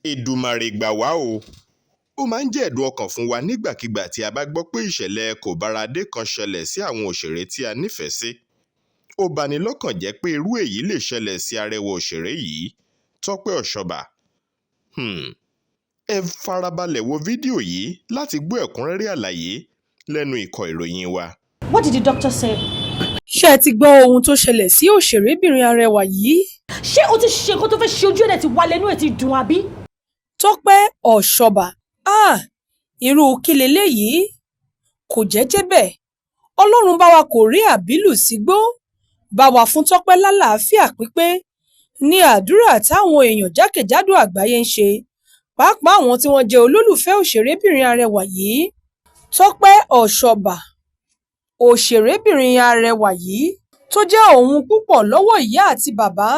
Èdùmàrè gbà wá o. Ó máa ń jẹ́ ẹ̀dùn ọkàn fún wa nígbàkigbà tí a bá gbọ́ pé ìṣẹ̀lẹ̀ kòbáradé kan ṣẹlẹ̀ sí àwọn òṣèré tí a nífẹ̀ẹ́ sí. Ó bani lọ́kàn jẹ́ pé irú èyí lè ṣẹlẹ̀ sí arẹwà òṣèré yìí, Tọ́pẹ́ Ọ̀ṣọ́bà. Ẹ farabalẹ̀ wo fídíò yìí láti gbọ́ ẹ̀kúnrẹ́rẹ́ àlàyé lẹ́nu ikọ̀ ìròyìn wa. What did the doctor say? Ṣé ẹ ti gbọ́ ohun tó ṣẹlẹ̀ sí òṣèrébìnrin arẹwà yìí? Ṣé o ti ṣe nǹkan tó fẹ́ ṣe ojú ẹ̀ ti wà lẹ́nu ẹ̀ ti dùn àbí? Tọ́pẹ́ Ọ̀ṣọ́bà. Irú kí leléyìí? Kò jẹ́jẹ́ bẹ́ẹ̀. Ọlọ́run bá wa kò rí àbílù sígbó. Bá wa fún Tọ́pẹ́ lálàáfíà pípé ní àdúrà táwọn èèyàn jákèjádò àgbáyé ń ṣe, pàápàá àwọn tí wọ́n jẹ́ olólùfẹ́ òṣèrébìnrin arẹwà yìí. Tọ́pẹ́ Ọ̀ṣọ́bà, òṣèrébìnrin arẹwà yìí tó jẹ́ òun púpọ̀ lọ́wọ́ ìyá àti bàbá,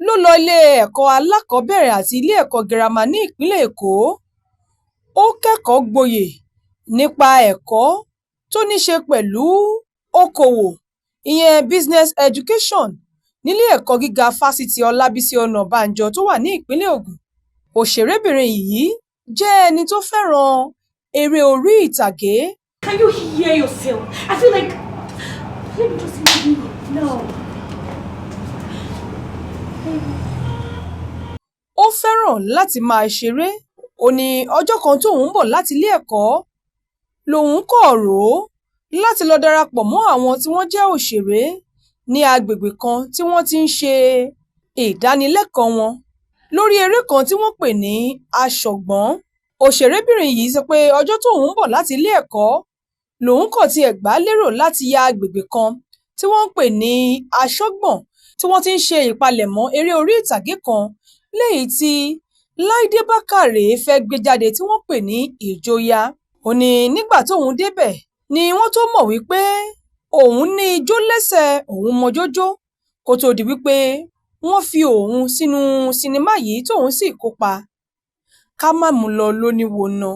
ló lọ ilé ẹ̀kọ́ alákọ̀ọ́bẹ̀rẹ̀ àti ilé ẹ̀kọ́ girama ní ìpínlẹ̀ Èkó. Ó kẹ́kọ̀ọ́ gboyè nípa ẹ̀kọ́ tó ní ṣe pẹ̀lú okòwò, ìyẹn business education, nílé ẹ̀kọ́ gíga fásitì Ọlábísí Ọ̀nàbànjọ tó wà ní ìpínlẹ̀ Ògùn. Òṣèrébìnrin yìí jẹ́ ẹni tó fẹ́ràn eré orí ìtàgé. Can you hear yourself? I feel like let me just hear you now. Ó fẹ́ràn láti máa ṣeré. Ó ní ọjọ́ kan tóun ń bọ̀ láti ilé ẹ̀kọ́ lòun kọ̀ rò ó láti lọ darapọ̀ mọ́ àwọn tí wọ́n jẹ́ òṣèré ní agbègbè kan tí wọ́n ti ń ṣe ìdánilẹ́kọ̀ọ́ wọn lórí eré kan tí wọ́n pè ní Aṣọ̀gbọ́n. Òṣèrébìnrin yìí sọ pé ọjọ́ tóun ń bọ̀ láti ilé ẹ̀kọ́ lòun kọ̀ tiẹ̀ gbà lérò láti ya agbègbè kan tí wọ́n ń pè ní Aṣọ́gbọ̀n tí wọ́n ti ń ṣe ìpalẹ̀mọ́ eré orí ìtàgé kan léyìí tí Láìdé Bákàrè fẹ́ gbé jáde tí wọ́n pè ní Ìjòyà. Ó ní nígbà tóun débẹ̀ ni wọ́n tó mọ̀ wípé òun ní ijó lẹ́sẹ̀, òun mọjójó, kó tó di wípé wọ́n fi òun sínú sinimá yìí tóun sì kópa. Ká má mú lọ lóníwòna.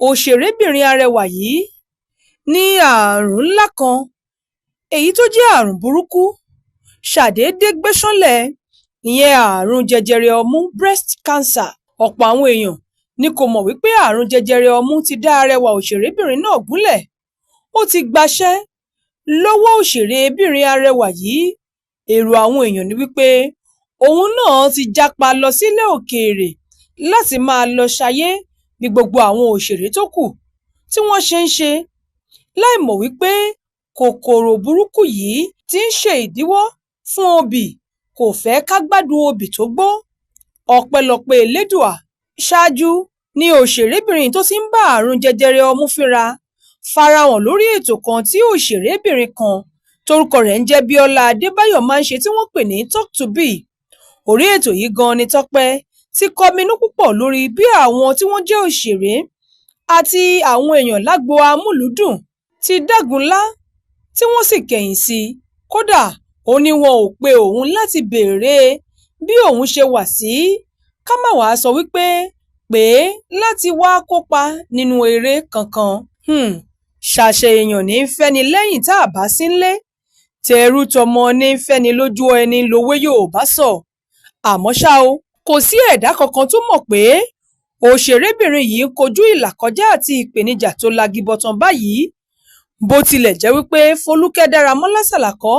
Òṣèrébìnrin arẹwà yìí ní ààrùn ńlá kan, èyí tó jẹ́ ààrùn burúkú, ṣàdédé gbé ṣánlẹ̀, ìyẹn ààrùn jẹjẹrẹ ọmú breast cancer. Ọ̀pọ̀ àwọn èèyàn ni kò mọ̀ wípé ààrùn jẹjẹrẹ ọmú ti dá arẹwà òṣèrébìnrin náà gúnlẹ̀. Ó ti gbaṣẹ́ lọ́wọ́ òṣèrébìnrin arẹwà yìí. Èrò àwọn èèyàn ni wípé òun náà ti jápa lọ sílẹ̀ òkèèrè láti máa lọ ṣayé bí gbogbo àwọn òṣèré tó kù tí wọ́n ṣe ń ṣe, láì mọ̀ wípé kòkòrò burúkú yìí ti ń ṣe ìdíwọ́ fún obì, kò fẹ́ ká gbádùn obì tó gbó. Ọpẹ́lọpẹ́ Elédùà. Ṣáájú ni òṣèrébìnrin tó ti ń bá àrùn jẹjẹrẹ ọmú fínra farahàn lórí ètò kan tí òṣèrébìnrin kan torúkọ rẹ̀ ń jẹ́ Bíọ́lá Adébáyọ̀ máa ń ṣe tí wọ́n pè ní Talk to Be. Orí ètò yìí gan ni Tọ́pẹ́ ti kọminú púpọ̀ lórí bí àwọn tí wọ́n jẹ́ òṣèré àti àwọn èèyàn lágbo amúlùúdùn ti dágunlá tí wọ́n sì kẹ̀yìn sí i. Kódà ó ní wọn ò pe òun láti béèrè bí òun ṣe wà sí, ká má wàá sọ wípé pé láti wá kópa nínú eré kankan. Ṣàṣẹ èèyàn ní í fẹ́ni lẹ́yìn tá a bá sí ńlé, tẹrú tọmọ ní í fẹ́ni lójú ẹni lòwe Yorùbá sọ. Àmọ́ ṣá o, kò sí ẹ̀dá kankan tó mọ̀ pé òṣèrébìnrin yìí ń kojú ìlàkọjá àti ìpèníjà tó lagibọ̀tàn báyìí. Bó tilẹ̀ jẹ́ wípé Folúkẹ́ Dáramọ́lá Sàlàkọ́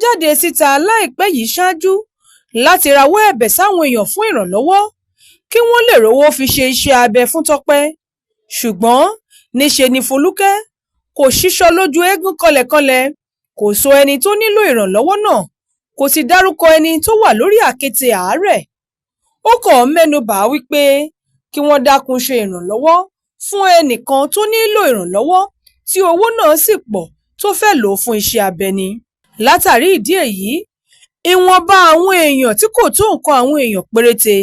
jáde síta láìpẹ́ yìí ṣáájú láti rawọ́ ẹ̀bẹ̀ sáwọn èèyàn fún ìrànlọ́wọ́ kí wọ́n lè rówó fi ṣe iṣẹ́ abẹ fún Tọ́pẹ́. Ṣùgbọ́n níṣe ni Folúkẹ́ kò ṣíṣọ lójú eégún kọlẹ̀kọlẹ̀, kò sọ ẹni tó nílò ìrànlọ́wọ́ náà, kò sì dárúkọ ẹni tó wà lórí àkéte àárẹ̀. Ó kàn mẹ́nu bà á wípé kí wọ́n dákun ṣe ìrànlọ́wọ́ fún ẹnìkan tó nílò ìrànlọ́wọ́ tí owó náà sì pọ̀ tó fẹ́ lò fún iṣẹ́ abẹ ni. Látàrí ìdí èyí, ìwọ̀nba àwọn èèyàn tí kò tó nǹkan àwọn èèyàn péréte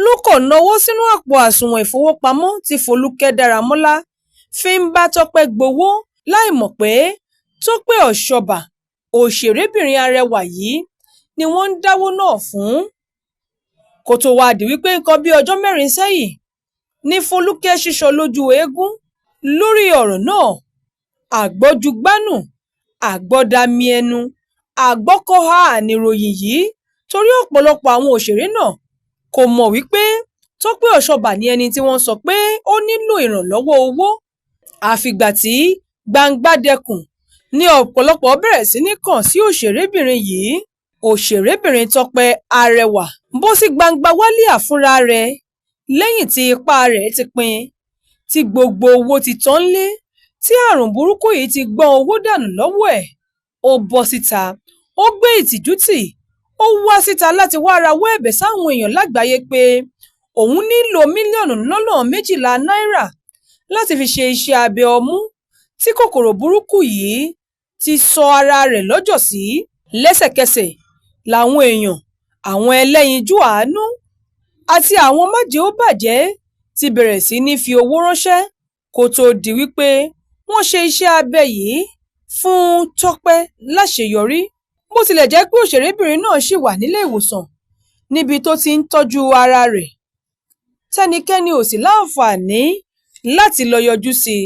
ló kàn náwó sínú àpò àsùnwọ̀n ìfowópamọ́ tí Folúkẹ́ Dáramọ́lá fi ń bá Tọ́pẹ́ gbowó, láì mọ̀ pé Tọ́pẹ́ Ọ̀ṣọ́bà, òṣèrébìnrin arẹwà yìí, ni wọ́n ń dáwó náà fún. Kó tó wá di wípé nǹkan bí ọjọ́ 4 sẹ́yìn ni Folúkẹ́ ṣíṣọ lójú eégún lórí ọ̀rọ̀ náà. Àgbọ́júgbánù, àgbọ́dami ẹnu, àgbọ́kọ̀hà níròyìn yìí torí ọ̀pọ̀lọpọ̀ àwọn òṣèré náà kò mọ̀ wípé Tọ́pẹ́ Ọ̀ṣọ́bà ní ẹni tí wọ́n sọ pé ó nílò ìrànlọ́wọ́ owó. Àfìgbà tí gbangba dẹkùn ní ọ̀pọ̀lọpọ̀ bẹ̀rẹ̀ sí ní kàn sí òṣèrébìnrin yìí. Òṣèrébìnrin Tọ́pẹ́ Arẹwà bọ́ sí gbangba wálíà fúnra rẹ̀ lẹ́yìn tí ipá rẹ̀ ti pin, tí gbogbo owó ti tán lé, tí àrùn burúkú yìí ti gbọ́n owó dànù lọ́wọ́ ẹ̀. Ó bọ́ síta, ó gbé ìtìjú tì, ó wá síta láti wá rawọ́ ẹ̀bẹ̀ sáwọn èèyàn lágbàáyé pé òun nílò mílíọ̀nù lọ́nà 12 náírà láti fi ṣe iṣẹ́ abẹ ọmú tí kòkòrò burúkú yìí ti sọ ara rẹ̀ lọ́jọ́ sí. Lẹ́sẹ̀kẹsẹ̀ làwọn èèyàn, àwọn ẹlẹ́yinjú àánú àti àwọn májẹ̀óbàjẹ́ ti bẹ̀rẹ̀ sí ní fi owó ránṣẹ́ kó tó di wípé wọ́n ṣe iṣẹ́ abẹ yìí fún Tọ́pẹ́ láṣeyọrí. Bó tilẹ̀ jẹ́ pé òṣèrébìnrin náà ṣì wà nílé ìwòsàn níbi tó ti ń tọ́jú ara rẹ̀, tẹ́nikẹ́ni ò sì láǹfààní láti lọ yọjú sí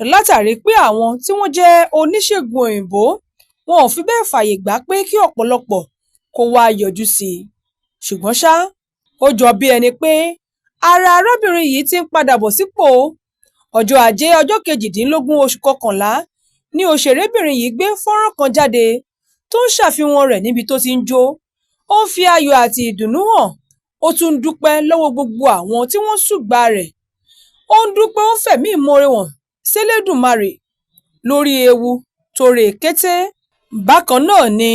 i látàrí pé àwọn tí wọ́n jẹ́ oníṣègùn òyìnbó wọn ò fi bẹ́ẹ̀ fààyè gbà pé kí ọ̀pọ̀lọpọ̀ kó wá yọjú sí i. Ṣùgbọ́n ṣá, ó jọ bí ẹni pé ara arábìnrin yìí ti ń padà bọ̀ sípò. Ọjọ́ Ajé ọjọ́ 18 oṣù kọkànlá ni òṣèrébìnrin yìí gbé fọ́nrán kan jáde tó ń ṣàfihàn rẹ̀ níbi tó ti ń jó. Ó ń fi ayọ̀ àti ìdùnnú hàn, ó tún ń dúpẹ́ lọ́wọ́ gbogbo àwọn tí wọ́n ṣùgbà rẹ̀. Ó ń dúpẹ́, ó ń fẹ̀mí ìmoore hàn s'Elédùmarè lórí ewu tó rè kété. Bákan náà ni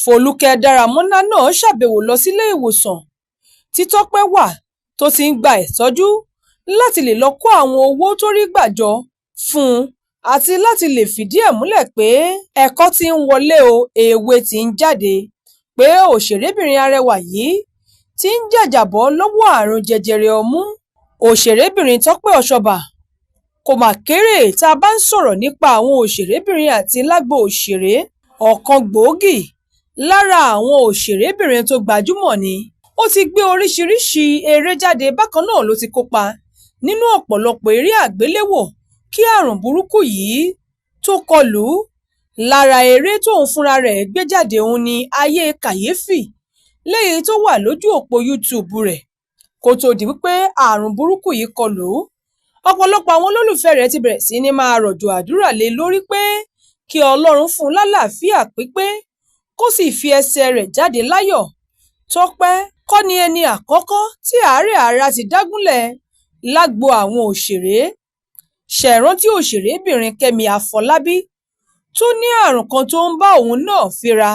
Fọlúkẹ́ Dáramọ́lá náà ṣàbẹ̀wò lọ sílé ìwòsàn tí Tọ́pẹ́ wà tó ti ń gba ìtọ́jú láti lè lọ kó àwọn owó tó rí gbà jọ fún un àti láti lè fìdí ẹ̀ múlẹ̀ pé ẹ̀kọ́ ti ń wọlé o, èwe ti ń jáde, pé òṣèrébìnrin arẹwà yìí ti ń jàjàbọ́ lọ́wọ́ àrùn jẹjẹrẹ ọmú. Òṣèrébìnrin Tọ́pẹ́ Ọ̀ṣọ́bà kò mà kéré tá a bá ń sọ̀rọ̀ nípa àwọn òṣèrébìnrin àti lágbo òṣèré. Ọ̀kan gbòógì lára àwọn òṣèrébìnrin tó gbajúmọ̀ ni. Ó ti gbé oríṣiríṣi eré jáde, bákan náà ló ti kópa nínú ọ̀pọ̀lọpọ̀ eré àgbéléwò kí àrùn burúkú yìí tó kọlù. Lára eré tóun fúnra rẹ̀ gbé jáde òun ni Ayé Kàyéfì, léyìí tó wà lójú òpó YouTube rẹ̀ kó tó di wípé àrùn burúkú yìí kọlù. Ọ̀pọ̀lọpọ̀ àwọn olólùfẹ́ rẹ̀ ti bẹ̀rẹ̀ sí ní máa rọ̀jò àdúrà lé lórí pé kí Ọlọ́run fún un lálàáfíà pípé kó sì fi ẹsẹ̀ rẹ̀ jáde láyọ̀. Tọ́pẹ́ kọ́ ni ẹni àkọ́kọ́ tí àárẹ̀ ara ti dágúnlẹ̀ lágbo àwọn òṣèré. Ṣẹ̀rántí òṣèrébìnrin Kẹ́mi Àfọlábí tó ní àrùn kan tó ń bá òun náà fínra,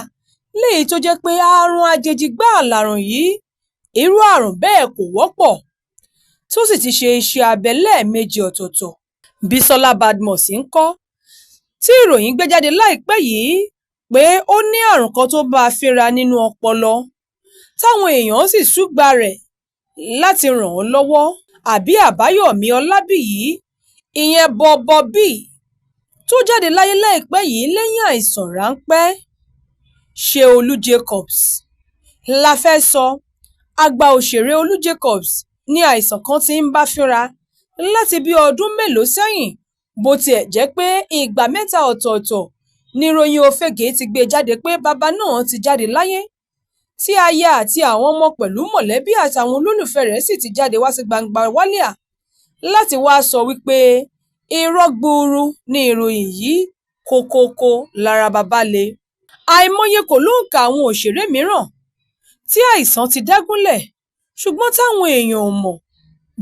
léyìí tó jẹ́ pé àrùn àjèjì gbáà làrùn yìí. Irú àrùn bẹ́ẹ̀ kò wọ́pọ̀, tó sì ti ṣe iṣẹ́ abẹ lẹ́ẹ̀mejì ọ̀tọ̀ọ̀tọ̀. Bísọ́lá Badmus ńkọ́, tí ìròyìn gbé jáde láìpẹ́ yìí pé ó ní àrùn kan tó bá a fínra nínú ọpọlọ, táwọn èèyàn sì ṣùgbà rẹ̀ láti ràn án lọ́wọ́. Àbí Àbáyọ̀mí Ọlábìyí, ìyẹn Bọ̀bọ̀bí, tó jáde láyé láìpẹ́ yìí lẹ́yìn àìsàn ráńpẹ́. Ṣeolú Jacobs la fẹ́ sọ. Àgbà òṣèré Olú Jacobs ní àìsàn kan tí ń bá fínra láti bí ọdún mélòó sẹ́yìn, bó tiẹ̀ jẹ́ pé ìgbà 3 ọ̀tọ̀ọ̀tọ̀ ni ìròyìn òfegè ti gbé jáde pé bàbá náà ti jáde láyé, tí aya àti àwọn ọmọ pẹ̀lú mọ̀lẹ́bí àtàwọn olólùfẹ́ rẹ̀ sì ti jáde wá sí gbangba wálíà láti wá sọ wípé irọ́ gbuuru ni ìròyìn yìí, kókókó lára bàbá le. Àìmọye kò lóǹkà àwọn òṣèré mìíràn tí àìsàn ti dágúnlẹ̀ ṣùgbọ́n táwọn èèyàn ò mọ̀.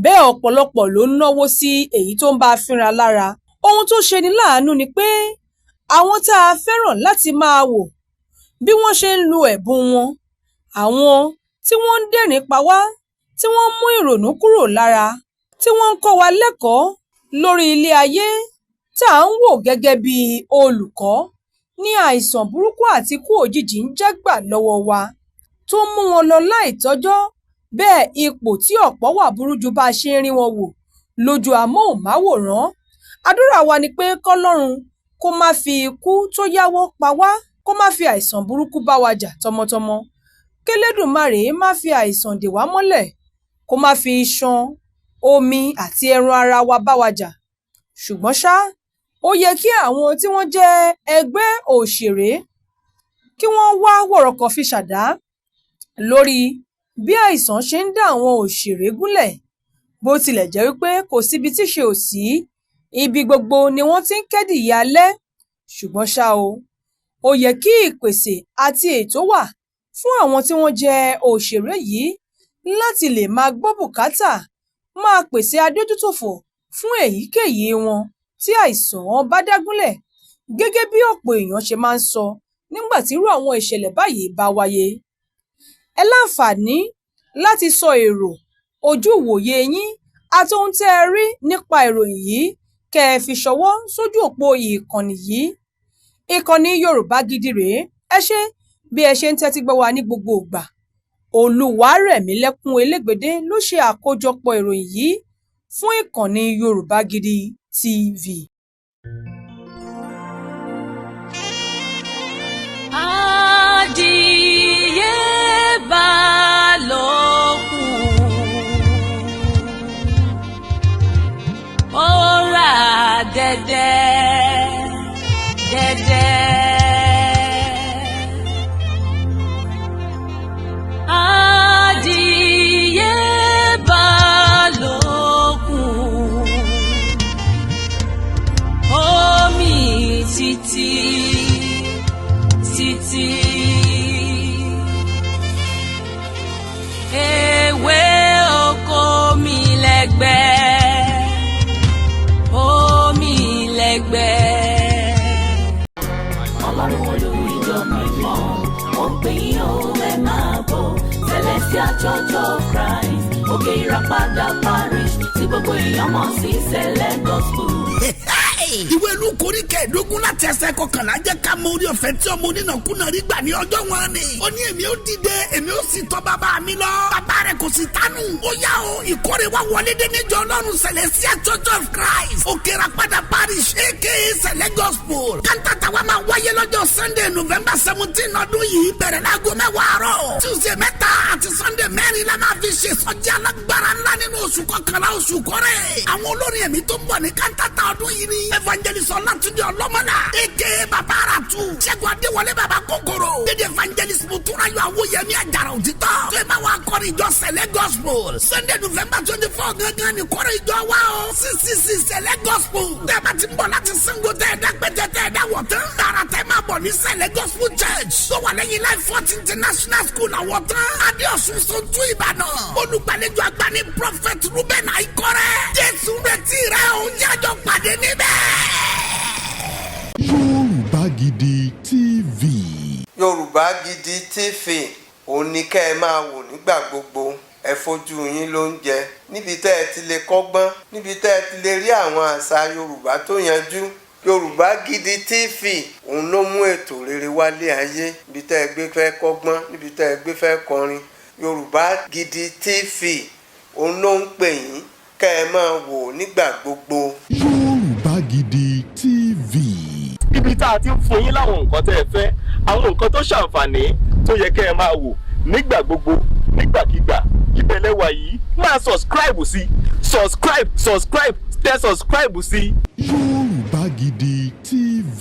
Bẹ́ẹ̀ ọ̀pọ̀lọpọ̀ ló ń náwó sí èyí tó ń bá a fínra lára. Ohun tó ṣe ni láàánú ni pé àwọn tá a fẹ́ràn láti máa wò bí wọ́n ṣe ń lo ẹ̀bùn wọn, àwọn tí wọ́n ń dẹ́rìn pa wá, tí wọ́n ń mú ìrònú kúrò lára, tí wọ́n ń kọ́ wa lẹ́kọ̀ọ́ lórí ilé ayé tá à ń wò gẹ́gẹ́ bí olùkọ́, ní àìsàn burúkú àti ikú òjijì ń jágbà lọ́wọ́ wa tó mú wọn lọ láìtọ́jọ́. Bẹ́ẹ̀ ipò tí ọ̀pọ̀ wà burú ju bá a ṣe ń rí wọn wò lójú amóhùnmáwòrán. Àdúrà wa ni pé k'Ọlọ́run kó má fi ikú tó yáwọ́ pa wá, kó má fi àìsàn burúkú bá wa jà tọmọtọmọ, k'Elédùmarè má fi àìsàn dè wá mọ́lẹ̀, kó má fi iṣan, omi àti ẹran ara wa bá wa jà. Ṣùgbọ́n ṣá, ó yẹ kí àwọn tí wọ́n jẹ́ ẹgbẹ́ òṣèré kí wọ́n wá wọ̀rọ̀kọ̀ fi ṣàdá lórí bí àìsàn ṣe ń dá àwọn òṣèré gúnlẹ̀. Bó tilẹ̀ jẹ́ wípé kò síbi tíṣe ò sí, ibi gbogbo ni wọ́n ti ń kẹ́dìyẹ alẹ́. Ṣùgbọ́n ṣá o, ó yẹ kí ìpèsè àti ètò wà fún àwọn tí wọ́n jẹ́ òṣèré yìí láti lè máa gbọ́ bùkátà, máa pèsè adójútòfò fún èyíkéyìí wọn tí àìsàn bá dágúnlẹ̀, gẹ́gẹ́ bí ọ̀pọ̀ èèyàn ṣe máa ń sọ nígbà tí irú àwọn ìṣẹ̀lẹ̀ báyìí bá wáyé. Ẹ láǹfààní láti sọ èrò, ojú ìwòye yín àti ohun tẹ́ ẹ rí nípa ìròyìn yìí kẹ́ ẹ fi ṣọwọ́ sójú òpó ìkànnì yìí. Ìkànnì Yorùbá Gidi rèé. Ẹ ṣé bí ẹ ṣe ń tẹ́tí gbọ́ wa ní gbogbo ìgbà. Olúwarẹ̀mílẹ́kún Elégbèdé ló ṣe àkójọpọ̀ ìròyìn yìí fún ìkànnì Yorùbá Gidi TV. Adìyẹ bá lókun, ó rà dẹ̀dẹ̀ dẹ̀dẹ̀. Adìyẹ bá lókun, omi títí títí. Ewé oko mi lẹ́gbẹ̀ẹ́, omi lẹ́gbẹ̀ẹ́. Ọlọ́run olú ìjọ mímọ́, ó pè yín o ẹ máa bọ̀. Celestial Church of Christ, òkè ìràpadà parish, tí gbogbo èèyàn mọ̀ sí Sẹ̀lẹ̀ Gospel. Ìwé Lúùkù orí kẹẹ̀ẹ́dógún láti ẹsẹ̀ kọkànlá jẹ́ ká mọ orí ọ̀fẹ́ tí ọmọ onínàkúnà rí gbà ní ọjọ́ wọn ni. Ó ní èmi ó dìde, èmi ó sì tọ̀ bàbá mi lọ. Bàbá rẹ̀ kò sì tánú. Ó yá o, ìkórè wa wọlé dé níjọ Ọlọ́run Celestial Church of Christ. Òkè ìràpadà parish aka Sẹ̀lẹ̀ Gospel. Kántàtà wa máa wáyé lọ́jọ́ Sunday November 17 ọdún yìí bẹ̀rẹ̀ láago 10 àárọ̀. Tuesday 3 àti Sunday 4 la máa fi ṣe sọ́jà alágbára ńlá nínú oṣù kọkànlá oṣù kọ́rẹ́. Àwọn olórin ẹ̀mí tó ń bọ̀ ní kántàtà ọdún yìí ni evangelist Ọlátúndé Ọlọ́mọlá aka Bàbá Àràtú, Ṣẹ́gun Adéwọlé Bàbá Kòkòrò, dédé evangelist Mutúnráyọ̀ Awóyẹmí Àjàrà Òtítọ́, tó ẹ máa wá kọrin ìjọ Sẹ̀lẹ̀ Gospel. Sunday November 24 gangan ni kọrin ìjọ wa o. CCC Sẹ̀lẹ̀ Gospel. Tẹ́ ẹ bá ti ń bọ̀ láti Ṣàngó tẹ́ ẹ dá Pété tẹ́ ẹ dá Wọ̀tán. Tààrà tẹ́ máa bọ̀ ní Sẹ̀lẹ̀ Gospel Church. Tó wà lẹ́yìn Life Fort International School Àwọ̀tán. Adéọ̀sùn Sontu Ìbàdàn. Olùgbàlejò àgbà ní Prophet Ruben Àìkọ́rẹ́. Jésù retí rẹ̀ òun jájọ́ pàdé níbẹ̀. Yorùbá Gidi TV. Yorùbá Gidi TV òun ni kẹ́ ẹ máa wò nígbà gbogbo. Ẹ fojú yín ló ń jẹ níbi tẹ́ ẹ ti lè kọ́gbọ́n, níbi tẹ́ ẹ ti lè rí àwọn àṣà Yorùbá tó yanjú. Yorùbá Gidi TV òun ló mú ètò rere wálé ayé, níbi tẹ́ ẹ gbé fẹ́ kọ́gbọ́n, níbi tẹ́ ẹ gbé fẹ́ kọrin. Yorùbá Gidi TV òun ló ń pè yín kẹ́ ẹ máa wò nígbà gbogbo. Yorùbá Gidi TV. Ibi tá a ti ń fún yín láwọn nǹkan tẹ́ ẹ fẹ́, àwọn nǹkan tó ṣàǹfààní tó yẹ kẹ́ ẹ máa wò nígbà gbogbo, nígbàkigbà. Ìbẹ̀lẹ̀ wà yìí máa subscribe sí, subscribe tẹ subscribe sí. Yorùbá Gidi TV.